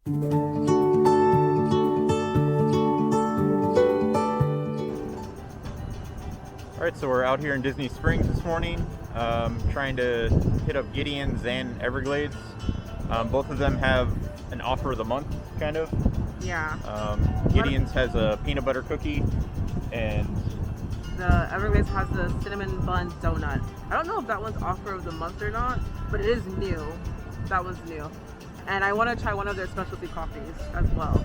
Alright, so we're out here in Disney Springs this morning, trying to hit up Gideon's and Everglazed. Both of them have an offer of the month, kind of. Yeah. Gideon's has a peanut butter cookie, and the Everglazed has the cinnamon bun donut. I don't know if that one's offer of the month or not, but it is new. That one's new. And I want to try one of their specialty coffees as well.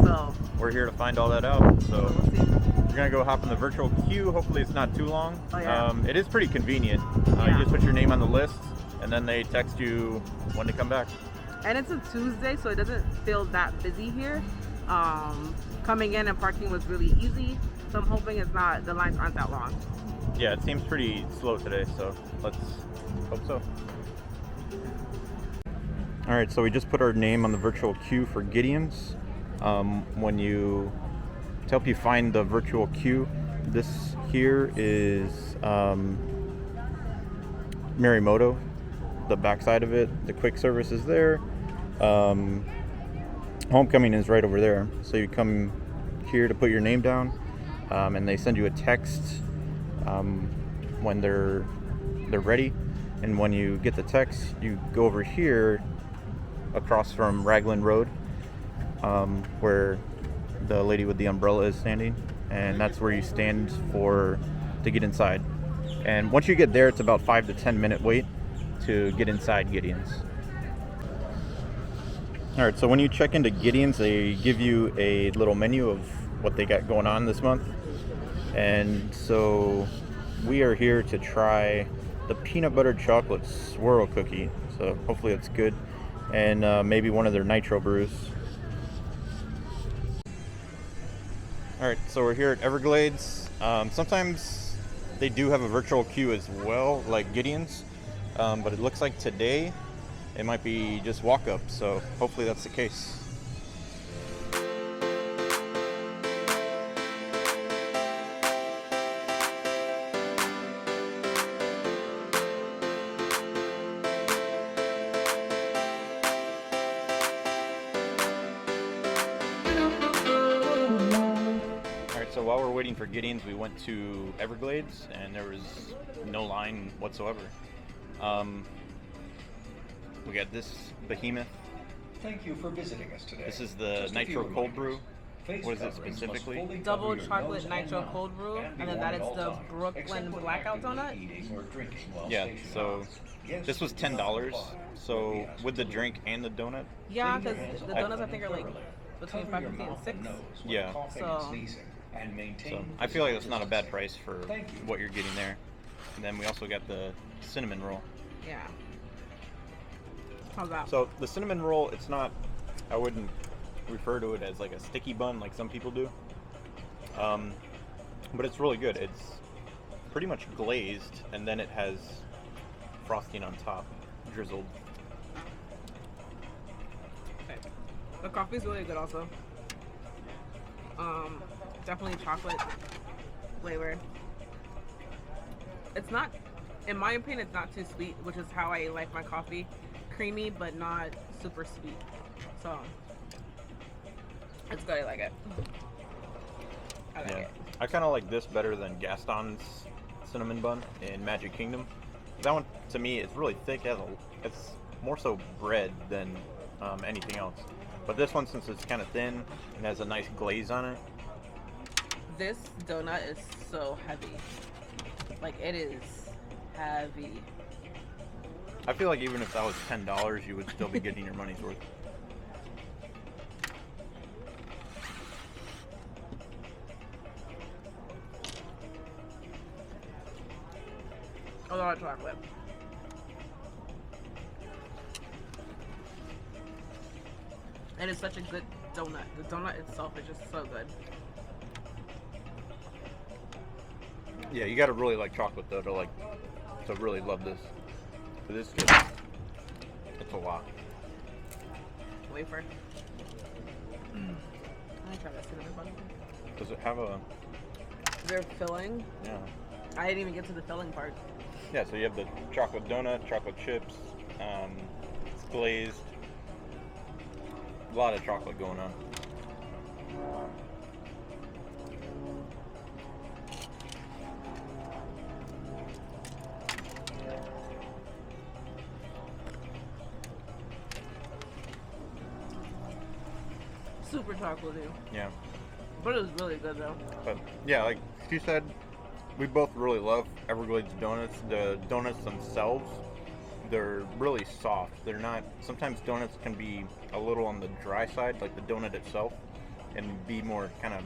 So we're here to find all that out. So we'll see. We're gonna go hop in the virtual queue. Hopefully it's not too long. Oh, yeah. It is pretty convenient. Yeah. You just put your name on the list, and then they text you when to come back. And it's a Tuesday, so it doesn't feel that busy here. Coming in and parking was really easy, so I'm hoping the lines aren't that long. Yeah, it seems pretty slow today, so let's hope so. All right, so we just put our name on the virtual queue for Gideon's. To help you find the virtual queue, this here is Marimoto, the backside of it. The quick service is there. Homecoming is right over there. So you come here to put your name down, and they send you a text when they're ready. And when you get the text, you go over here across from Raglan Road, where the lady with the umbrella is standing, and that's where you stand to get inside. And once you get there, it's about 5 to 10 minute wait to get inside Gideon's. All right, so when you check into Gideon's, they give you a little menu of what they got going on this month. And so we are here to try the peanut butter chocolate swirl cookie. So hopefully it's good. And maybe one of their Nitro brews. All right, so we're here at Everglades. Sometimes they do have a virtual queue as well, like Gideon's. But it looks like today it might be just walk up, so hopefully that's the case. So while we're waiting for Gideon's, we went to Everglades, and there was no line whatsoever. We got this behemoth. Thank you for visiting us today. This is the Nitro Cold Brew. What is it specifically? Double chocolate Nitro Cold Brew, and then that is the Brooklyn Blackout Donut. Yeah, so this was $10. So with the drink and the donut? Yeah, because the donuts I think are like between $5.50 and $6. Yeah. So I feel like that's not a bad price for what you're getting there. And then we also got the cinnamon roll. Yeah. How's that? So the cinnamon roll, I wouldn't refer to it as like a sticky bun like some people do. But it's really good. It's pretty much glazed, and then it has frosting on top, drizzled. Okay. The coffee's really good also. Definitely chocolate flavor. It's not, in my opinion, it's not too sweet, which is how I like my coffee. Creamy, but not super sweet. So, it's good. I like it. I like it. I kind of like this better than Gaston's cinnamon bun in Magic Kingdom. That one, to me, it's really thick. It's more so bread than anything else. But this one, since it's kind of thin and has a nice glaze on it. This donut is so heavy. Like, it is heavy. I feel like even if that was $10, you would still be getting your money's worth. A lot of chocolate. It is such a good donut. The donut itself is just so good. Yeah, you gotta really like chocolate though to really love this. But this it's a lot. Wafer. Let me try that cinnamon bun. Does it have a? Their filling. Yeah. I didn't even get to the filling part. Yeah, so you have the chocolate donut, chocolate chips, it's glazed. lot of chocolate going on. Super chocolatey. Yeah. But it was really good though. But yeah, like she said, we both really love Everglazed donuts. The donuts themselves, they're really soft. They're not, sometimes donuts can be a little on the dry side, like the donut itself, and be more kind of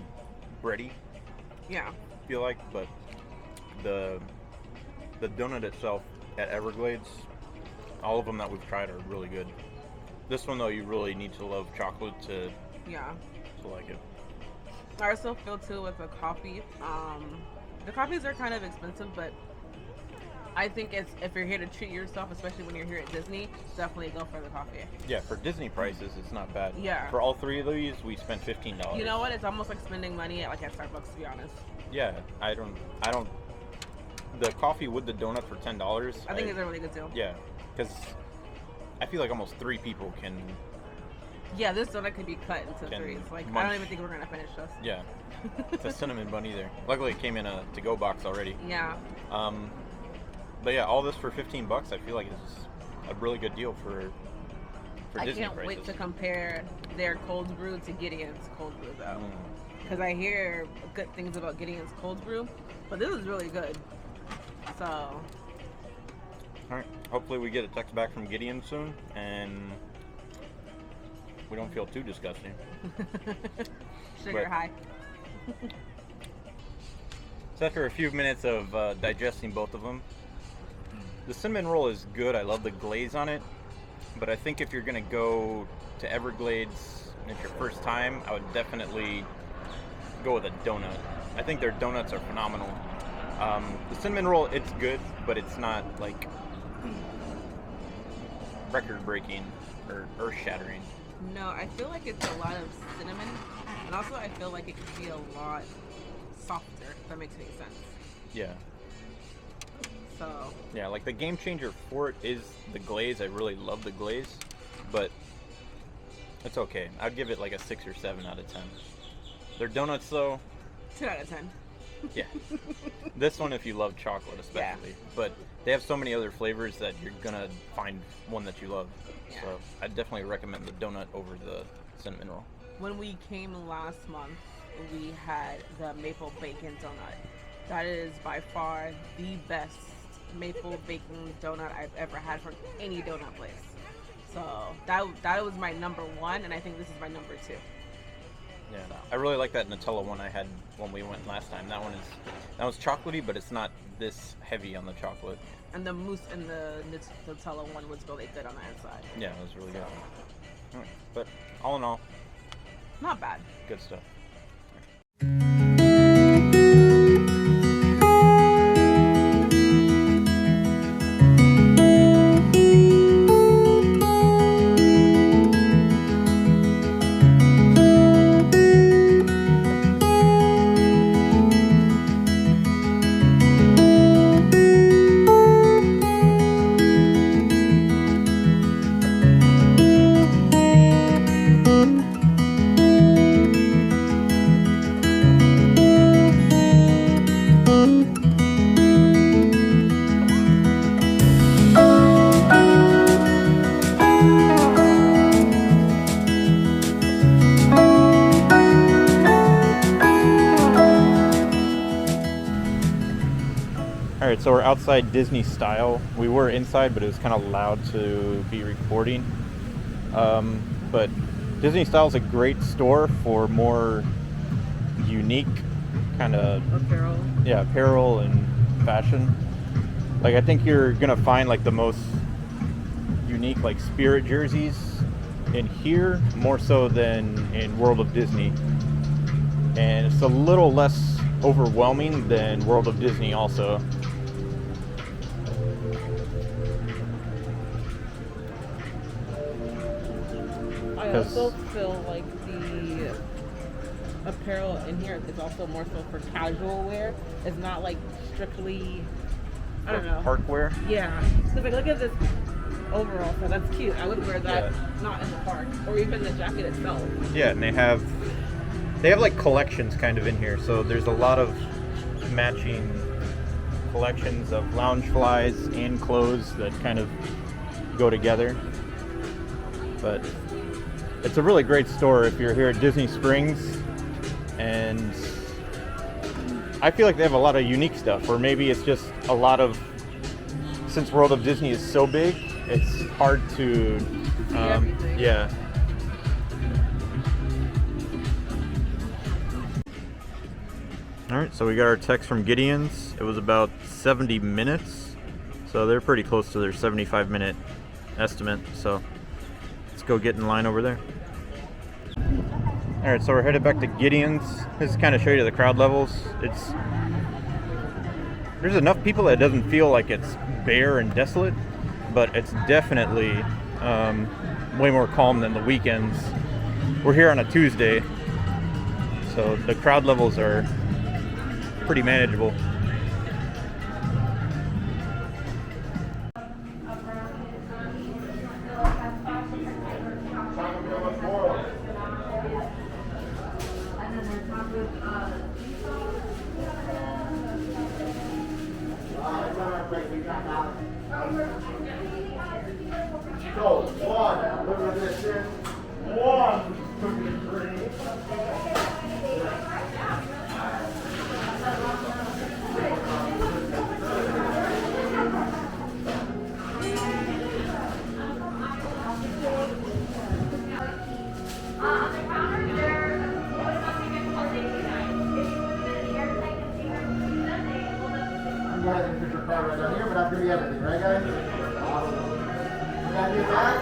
bready. Yeah. I feel like, but the donut itself at Everglades, all of them that we've tried are really good. This one though, you really need to love chocolate to like it. I also feel too with the coffee. The coffees are kind of expensive, but I think if you're here to treat yourself, especially when you're here at Disney, definitely go for the coffee. Yeah, for Disney prices, it's not bad. Yeah. For all three of these, we spent $15. You know what? It's almost like spending money at Starbucks, to be honest. Yeah, I don't. The coffee with the donut for $10. I think it's a really good deal. Yeah, because I feel like almost 3 people can. Yeah, this donut could be cut into threes. Like, I don't even think we're gonna finish this. Yeah, it's a cinnamon bun either. Luckily, it came in a to-go box already. Yeah. But yeah, all this for $15. I feel like it's a really good deal for Disney I can't prices. wait to compare their cold brew to Gideon's cold brew though, because I hear good things about Gideon's cold brew, but this is really good. So. All right. Hopefully, we get a text back from Gideon soon, and we don't feel too disgusting. Sugar high. So after a few minutes of digesting both of them, the cinnamon roll is good. I love the glaze on it, but I think if you're gonna go to Everglades and it's your first time, I would definitely go with a donut. I think their donuts are phenomenal. The cinnamon roll, it's good, but it's not like record-breaking or earth-shattering. No, I feel like it's a lot of cinnamon, and also I feel like it could be a lot softer, if that makes any sense. Yeah. So. Yeah, like the game changer for it is the glaze. I really love the glaze, but it's okay. I'd give it like a 6 or 7 out of 10. Their donuts though, 10 out of 10. Yeah. This one if you love chocolate especially. Yeah. But they have so many other flavors that you're gonna find one that you love. Yeah. So I'd definitely recommend the donut over the cinnamon roll. When we came last month, we had the maple bacon donut. That is by far the best maple bacon donut I've ever had from any donut place. So that was my number 1, and I think this is my number 2. Yeah, I really like that Nutella one I had when we went last time. That was chocolatey, but it's not this heavy on the chocolate. And the mousse and the Nutella one was really good on the inside. Yeah, it was really good. All right. But all in all, not bad. Good stuff. Alright, so we're outside Disney style. We were inside, but it was kind of loud to be recording. But Disney style is a great store for more unique kind of apparel. Yeah, apparel and fashion. Like I think you're gonna find like the most unique like Spirit jerseys in here more so than in World of Disney. And it's a little less overwhelming than World of Disney also. I also feel like the apparel in here is also more so for casual wear. It's not like strictly, I don't know. Park wear? Yeah. Because like look at this overall, so that's cute. I would wear that not in the park, or even the jacket itself. Yeah, and they have like collections kind of in here. So there's a lot of matching collections of lounge flies and clothes that kind of go together. But it's a really great store if you're here at Disney Springs, and I feel like they have a lot of unique stuff, or maybe it's just a lot of, since World of Disney is so big, it's hard to, yeah. All right, so we got our text from Gideon's. It was about 70 minutes, so they're pretty close to their 75-minute estimate. So let's go get in line over there. All right, so we're headed back to Gideon's. This is kind of show you the crowd levels. There's enough people that it doesn't feel like it's bare and desolate, but it's definitely way more calm than the weekends. We're here on a Tuesday, so the crowd levels are pretty manageable. So, one, look at this here. One cookie and cream. Go ahead and put your card right down here, but after we everything, right guys? Awesome. We got your bag.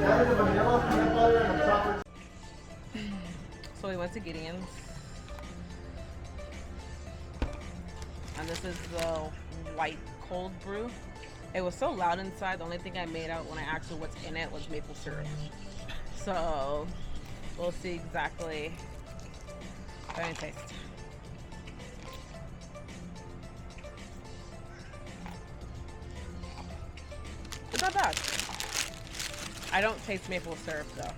That is a vanilla peanut butter and a chocolate. So we went to Gideon's, and this is the white cold brew. It was so loud inside, the only thing I made out when I asked her what's in it was maple syrup. So we'll see exactly. Let me taste. It's not bad. I don't taste maple syrup though.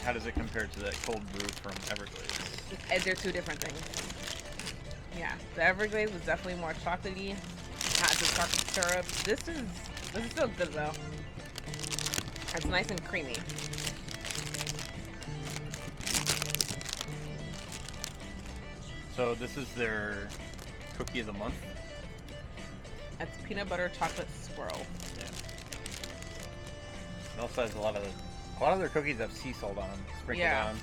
How does it compare to that cold brew from Everglazed? They're two different things. Yeah, the Everglazed was definitely more chocolatey. Had the chocolate syrup. This is still good though. It's nice and creamy. So this is their cookie of the month. It's peanut butter chocolate swirl. Yeah. It also has a lot of their cookies have sea salt on them, sprinkled on.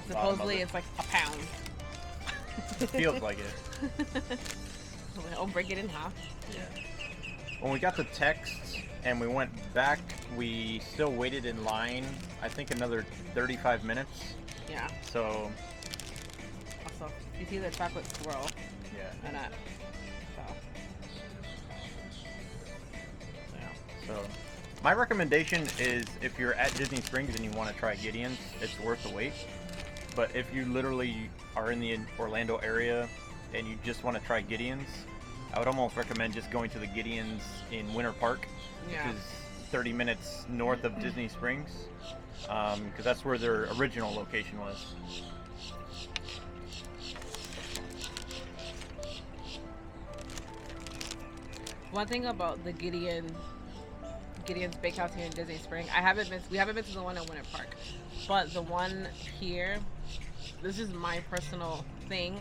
Supposedly it's like a pound. It feels like it. I'll break it in half. Yeah. When we got the text and we went back, we still waited in line, I think another 35 minutes. Yeah. So. Also, you see the chocolate swirl. Yeah. And that. So my recommendation is if you're at Disney Springs and you want to try Gideon's, it's worth the wait. But if you literally are in the Orlando area and you just want to try Gideon's, I would almost recommend just going to the Gideon's in Winter Park, which is 30 minutes north of Disney Springs, because that's where their original location was. One thing about the Gideon's Bakehouse here in Disney Springs, we haven't been to the one in Winter Park, but the one here, this is my personal thing.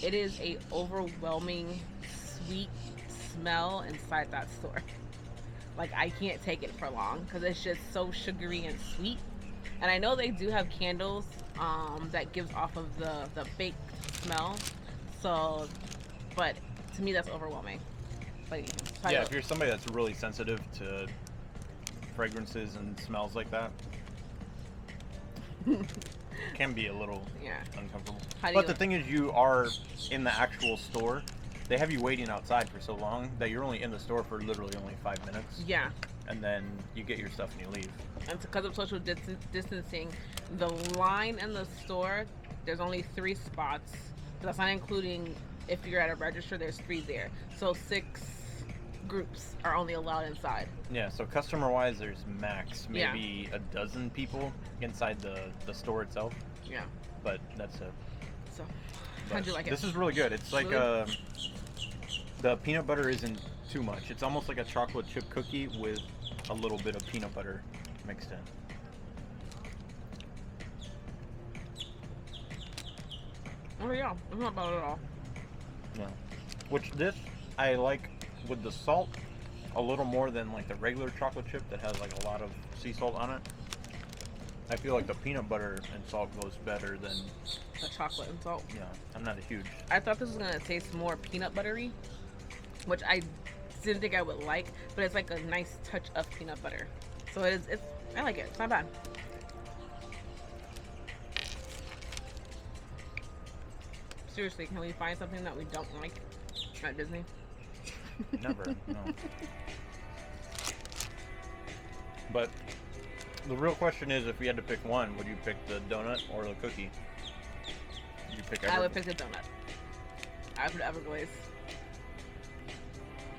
It is a overwhelming sweet smell inside that store. Like I can't take it for long because it's just so sugary and sweet. And I know they do have candles that gives off of the baked smell. So, but to me that's overwhelming. Like, yeah, if you're somebody that's really sensitive to fragrances and smells like that, can be a little uncomfortable. But the thing is, you are in the actual store. They have you waiting outside for so long that you're only in the store for literally only 5 minutes. Yeah. And then you get your stuff and you leave. And because of social distancing, the line in the store, there's only 3 spots. That's not including if you're at a register, there's 3 there. So 6 groups are only allowed inside. Yeah, so customer-wise, there's max Yeah. maybe a dozen people inside the store itself, Yeah. but that's it. So, But how'd you like it? This is really good. It's like Really? the peanut butter isn't too much. It's almost like a chocolate chip cookie with a little bit of peanut butter mixed in. Oh yeah, it's not bad at all. Yeah. Which this I like with the salt a little more than like the regular chocolate chip that has like a lot of sea salt on it. I feel like the peanut butter and salt goes better than, The chocolate and salt. yeah, I'm not a huge. I thought this was gonna taste more peanut buttery, which I didn't think I would like, but it's like a nice touch of peanut butter. So it's I like it. It's not bad. Seriously, can we find something that we don't like at Disney? Never, no. But the real question is, if we had to pick one, would you pick the donut or the cookie? You pick I would pick the donut. I would put Everglazed.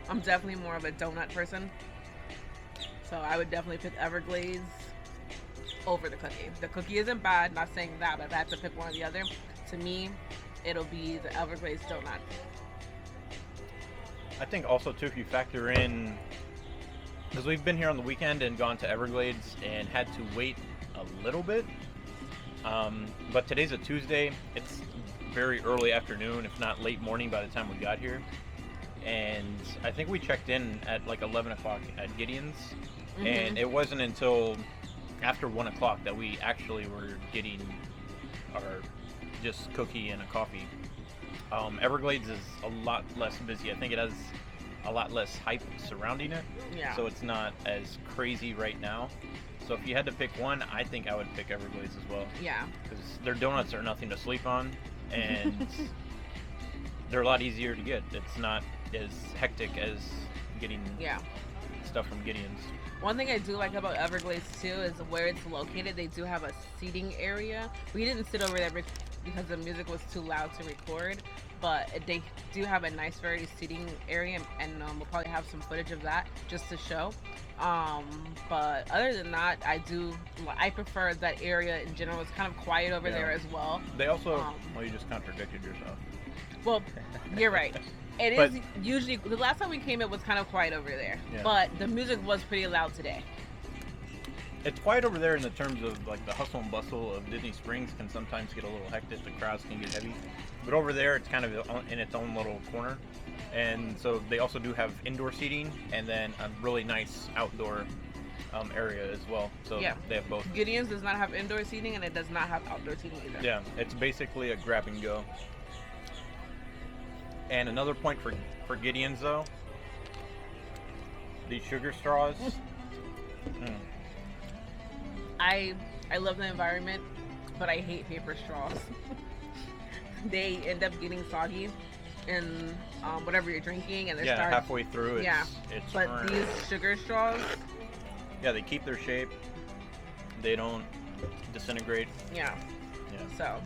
I'm definitely more of a donut person, so I would definitely pick Everglazed over the cookie. The cookie isn't bad, not saying that, but if I had to pick one or the other, to me, it'll be the Everglazed donut. I think also too, if you factor in, because we've been here on the weekend and gone to Everglades and had to wait a little bit. But today's a Tuesday. It's very early afternoon, if not late morning by the time we got here. And I think we checked in at like 11 o'clock at Gideon's. And it wasn't until after 1 o'clock that we actually were getting our just cookie and a coffee. Everglades is a lot less busy. I think it has a lot less hype surrounding it. Yeah. So it's not as crazy right now. So if you had to pick one, I think I would pick Everglades as well. Yeah. Because their donuts are nothing to sleep on, and they're a lot easier to get. It's not as hectic as getting stuff from Gideon's. One thing I do like about Everglades too is where it's located. They do have a seating area. We didn't sit over there because the music was too loud to record, but they do have a nice variety seating area, and we'll probably have some footage of that just to show. But other than that, I prefer that area in general. It's kind of quiet over there as well. They also, well, you just contradicted yourself. Well, you're right. It But- is usually, the last time we came, it was kind of quiet over there. Yeah. But the music was pretty loud today. It's quiet over there in the terms of like the hustle and bustle of Disney Springs can sometimes get a little hectic. The crowds can get heavy, but over there it's kind of in its own little corner. And so they also do have indoor seating and then a really nice outdoor area as well. So Yeah. they have both. Gideon's does not have indoor seating, and it does not have outdoor seating either. Yeah, it's basically a grab and go. And another point for Gideon's though, these sugar straws. I love the environment, but I hate paper straws. They end up getting soggy in whatever you're drinking, and they start halfway through it's But burnt. these sugar straws, Yeah, they keep their shape. They don't disintegrate. yeah. Yeah. So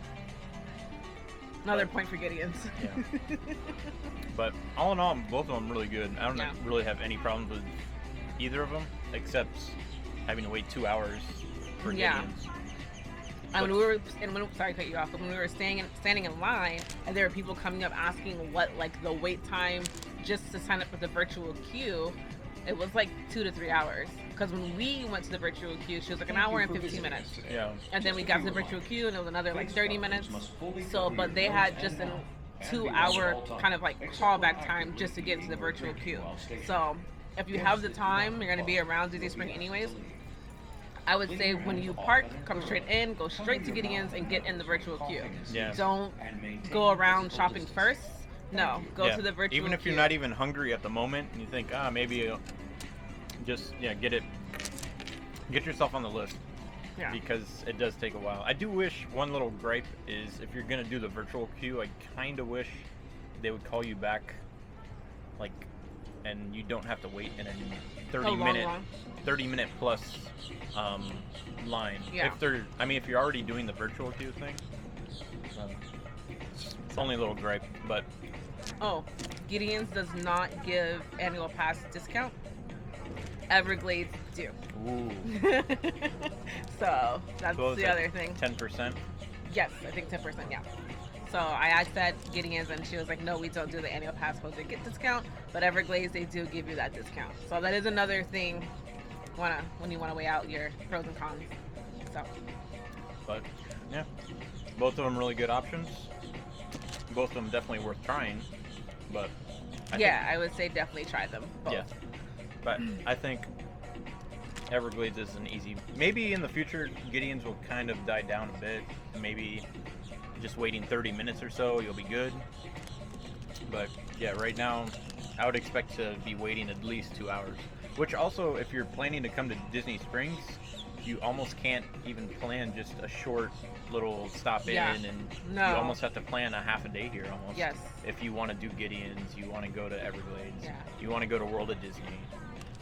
another point for Gideon's. Yeah. But all in all, both of them really good. I don't really have any problems with either of them, except having to wait 2 hours for Gideon's. And sorry to cut you off, but when we were standing in line, and there were people coming up asking what like the wait time just to sign up for the virtual queue, it was like 2 to 3 hours. Because when we went to the virtual queue, she was like an hour and 15 minutes. Yeah. And then we got to the virtual queue, and it was another like 30 minutes. So, but they had just a 2-hour kind of like callback time just to get into the virtual queue. So, if you have the time, you're gonna be around Disney Spring anyways. I would say when you park, come straight in, go straight to Gideon's and get in the virtual queue. Yeah. Don't go around shopping first. No, go to the virtual queue. Even if you're not even hungry at the moment and you think, maybe just get yourself on the list. Yeah. Because it does take a while. I do wish one little gripe is if you're gonna do the virtual queue, I kind of wish they would call you back, like, and you don't have to wait in a 30-minute plus line. Yeah. If you're already doing the virtual queue thing, it's only a little gripe, but Oh, Gideon's does not give annual pass discount. Everglazed do. Ooh. So that's So the other thing. 10%. Yes, I think 10%. Yeah. So I asked at Gideon's and she was like, "No, we don't do the annual pass holder get discount, but Everglazed they do give you that discount." So that is another thing. When you wanna weigh out your pros and cons. So. But yeah, both of them really good options. Both of them definitely worth trying. But I would say definitely try them both. Yeah. But I think Everglades is an easy. Maybe in the future, Gideon's will kind of die down a bit. Maybe just waiting 30 minutes or so, you'll be good. But yeah, right now, I would expect to be waiting at least 2 hours. Which also, if you're planning to come to Disney Springs, you almost can't even plan just a short little stop in, and you almost have to plan a half a day here almost. Yes. If you want to do Gideon's, you want to go to Everglades, you want to go to World of Disney.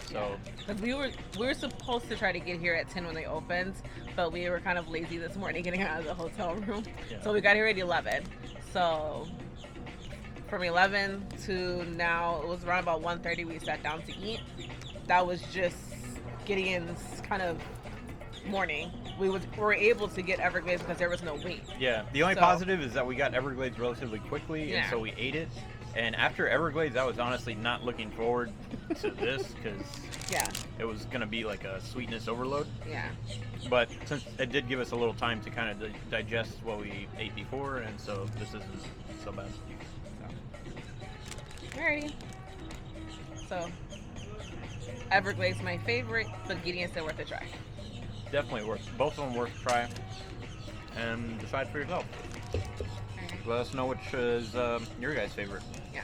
So, because we were supposed to try to get here at 10 when they opened, but we were kind of lazy this morning getting out of the hotel room. Yeah. So we got here at 11. So from 11 to now, it was around about 1:30 we sat down to eat. That was just Gideon's kind of morning. We were able to get Everglades because there was no wait. Yeah, the only positive is that we got Everglades relatively quickly, and so we ate it. And after Everglades, I was honestly not looking forward to this because it was going to be like a sweetness overload. Yeah. But since it did give us a little time to kind of digest what we ate before, and so this isn't so bad. So. Alrighty. So, Everglades my favorite, but Gideon's still worth a try. Definitely worth. Both of them worth a try, and decide for yourself. Let us know which is your guys' favorite. Yeah.